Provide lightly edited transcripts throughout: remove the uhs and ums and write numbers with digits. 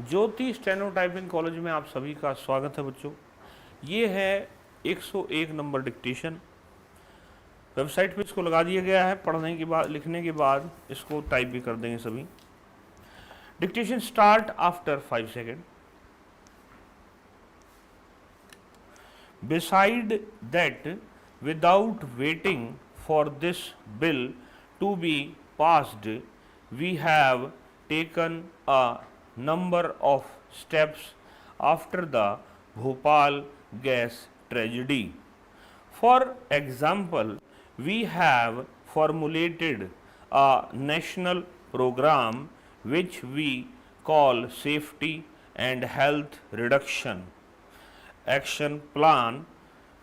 ज्योति steno typing college में आप सभी का स्वागत है बच्चों। ये है 101 नंबर डिक्टेशन। वेबसाइट पे इसको लगा दिया गया है। पढ़ने के बाद, लिखने के बाद इसको टाइप भी कर देंगे सभी। Dictation start after 5 second. Beside that, without waiting for this bill to be passed, we have taken a number of steps after the Bhopal gas tragedy. For example, we have formulated a national program which we call Safety and Health Reduction Action Plan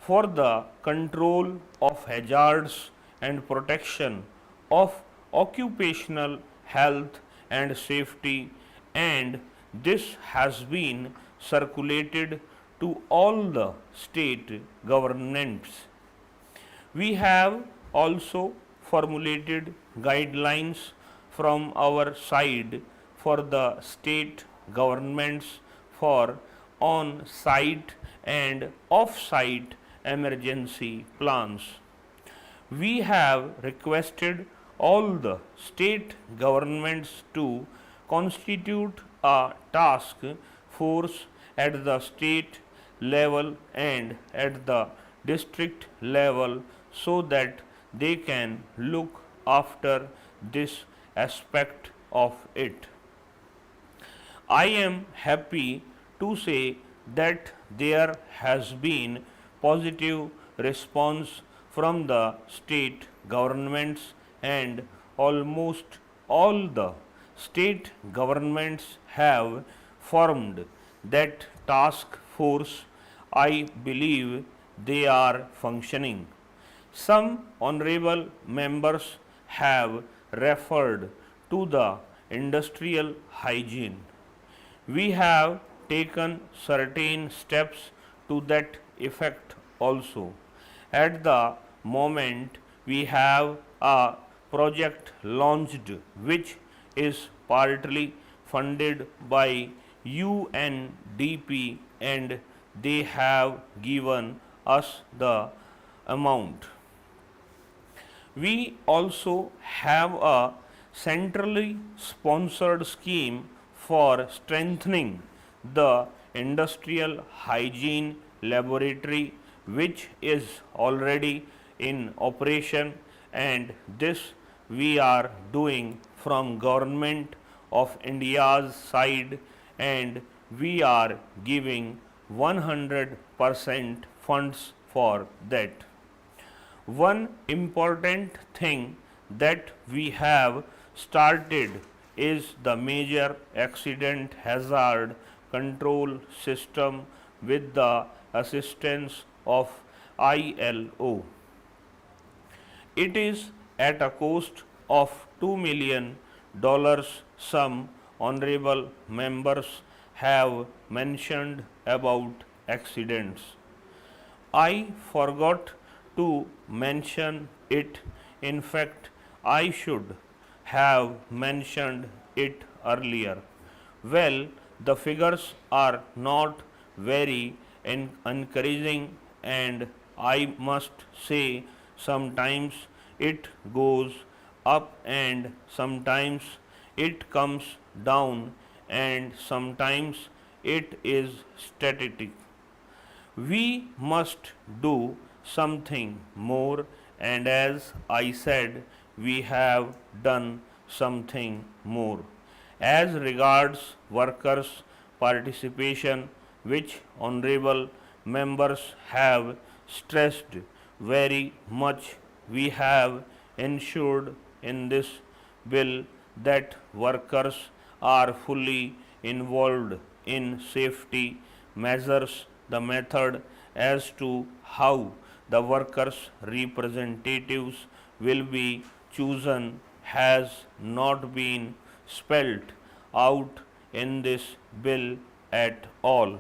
for the control of hazards and protection of occupational health and safety, and this has been circulated to all the state governments. We have also formulated guidelines from our side for the state governments for on site and off site emergency plans. We have requested all the state governments to constitute a task force at the state level and at the district level so that they can look after this aspect of it. I am happy to say that there has been positive response from the state governments, and almost all the state governments have formed that task force. I believe they are functioning. Some honorable members have referred to the industrial hygiene. We have taken certain steps to that effect also. At the moment, we have a project launched which is partly funded by UNDP, and they have given us the amount. We also have a centrally sponsored scheme for strengthening the industrial hygiene laboratory which is already in operation, and this we are doing from government of India's side, and we are giving 100% funds for that. One important thing that we have started is the major accident hazard control system with the assistance of ILO. It is at a cost of $2 million. Some honorable members have mentioned about accidents. I forgot to mention it. In fact, I should have mentioned it earlier. Well, the figures are not very encouraging, and I must say sometimes it goes up and sometimes it comes down and sometimes it is static. We must do something more, and as I said, we have done something more. As regards workers' participation, which honorable members have stressed very much, we have ensured in this bill that workers are fully involved in safety measures. The method as to how the workers' representatives will be chosen has not been spelt out in this bill at all.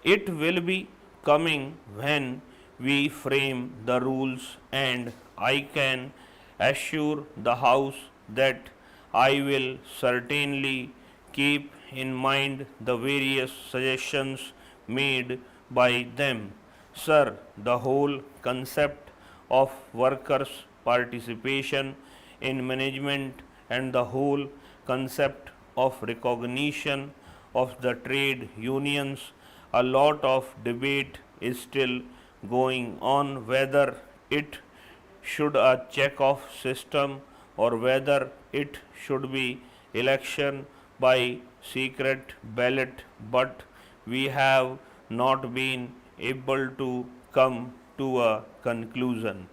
It will be coming when we frame the rules, and I can assure the House that I will certainly keep in mind the various suggestions made by them. Sir, the whole concept of workers' participation in management and the whole concept of recognition of the trade unions, a lot of debate is still going on whether it should a check-off system or whether it should be election by secret ballot, but we have not been able to come to a conclusion.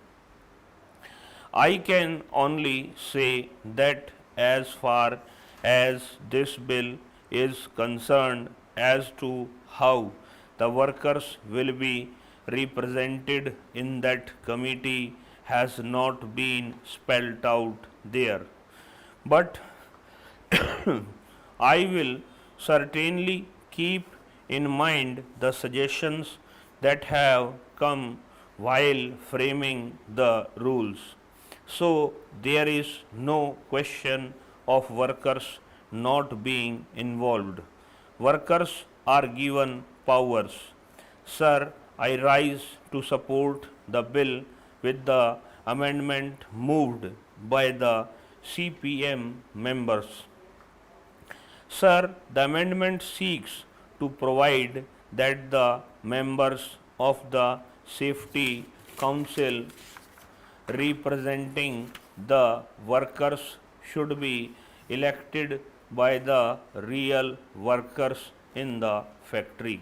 I can only say that as far as this bill is concerned, as to how the workers will be represented in that committee has not been spelled out there. But I will certainly keep in mind the suggestions that have come while framing the rules. So there is no question of workers not being involved. Workers are given powers. Sir, I rise to support the bill with the amendment moved by the CPM members. Sir, the amendment seeks to provide that the members of the Safety Council representing the workers should be elected by the real workers in the factory.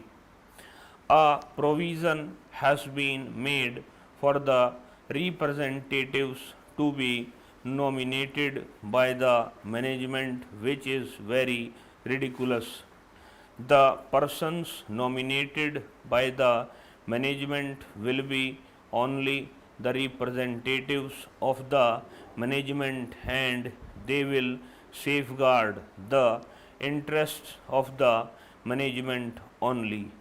A provision has been made for the representatives to be nominated by the management, which is very ridiculous. The persons nominated by the management will be only the representatives of the management and they will safeguard the interests of the management only.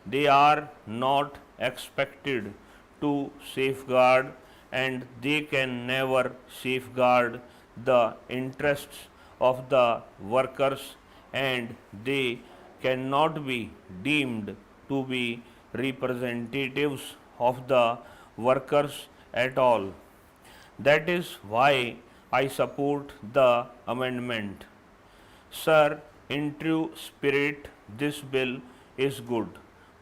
They are not expected to safeguard and they can never safeguard the interests of the workers and they cannot be deemed to be representatives of the workers at all. That is why I support the amendment. Sir, in true spirit, this bill is good,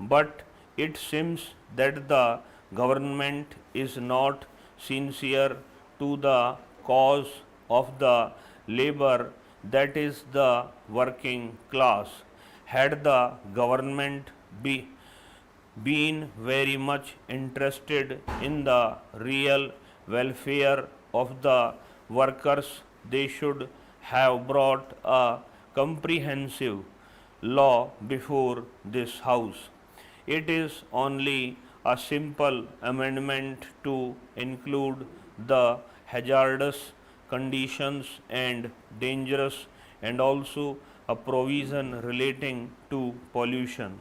but it seems that the government is not sincere to the cause of the labor, that is the working class. Had the government been very much interested in the real welfare of the workers, they should have brought a comprehensive law before this House. It is only a simple amendment to include the hazardous conditions and dangerous and also a provision relating to pollution.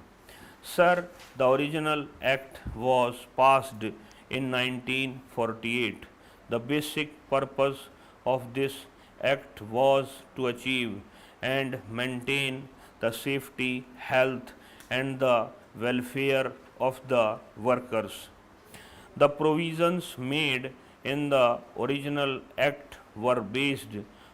Sir, the original act was passed in 1948. The basic purpose of this act was to achieve and maintain the safety, health, and the welfare of the workers. The provisions made in the original act were based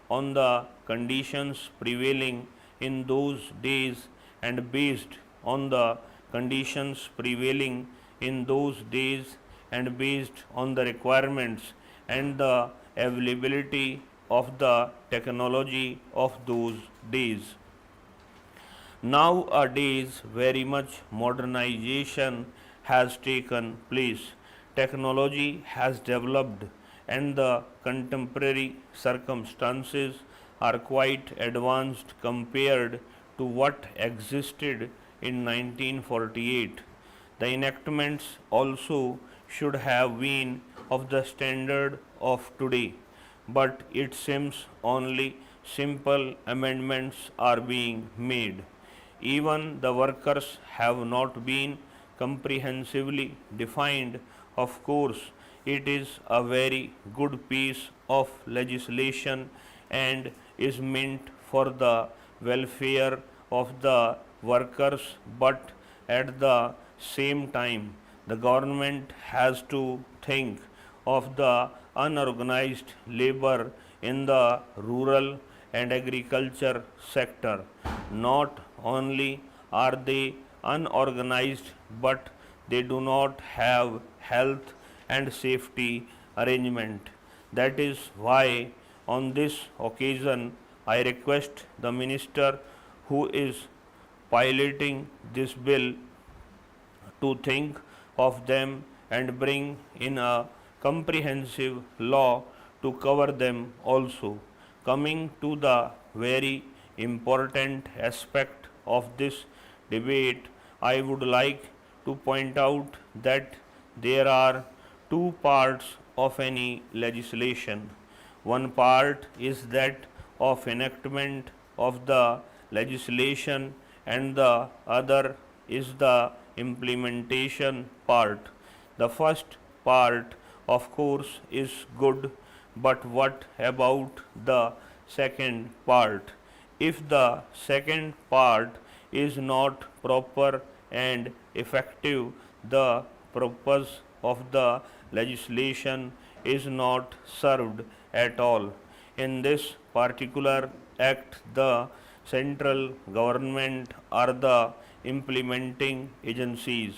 on the conditions prevailing in those days and based on the conditions prevailing in those days and based on the requirements and the availability of the technology of those days. Nowadays, very much modernization has taken place. Technology has developed, and the contemporary circumstances are quite advanced compared to what existed in 1948. The enactments also should have been of the standard of today, but it seems only simple amendments are being made. Even the workers have not been comprehensively defined. Of course, it is a very good piece of legislation and is meant for the welfare of the workers, but at the same time the government has to think of the unorganized labor in the rural and agriculture sector. Not only are they unorganized, but they do not have health and safety arrangement. That is why on this occasion I request the minister who is piloting this bill to think of them and bring in a comprehensive law to cover them also. Coming to the very important aspect of this debate, I would like to point out that there are two parts of any legislation. One part is that of enactment of the legislation, and the other is the implementation part. The first part, of course, is good, but what about the second part? If the second part is not proper and effective, the purpose of the legislation is not served at all. In this particular act, the central government are the implementing agencies.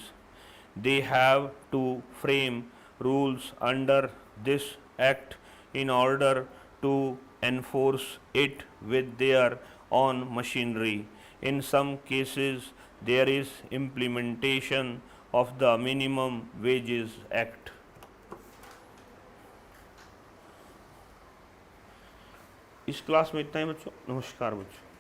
They have to frame rules under this act in order to enforce it with their own machinery. In some cases, there is implementation of the Minimum Wages Act. इस class में इतना ही बच्चों। नमस्कार बच्चों।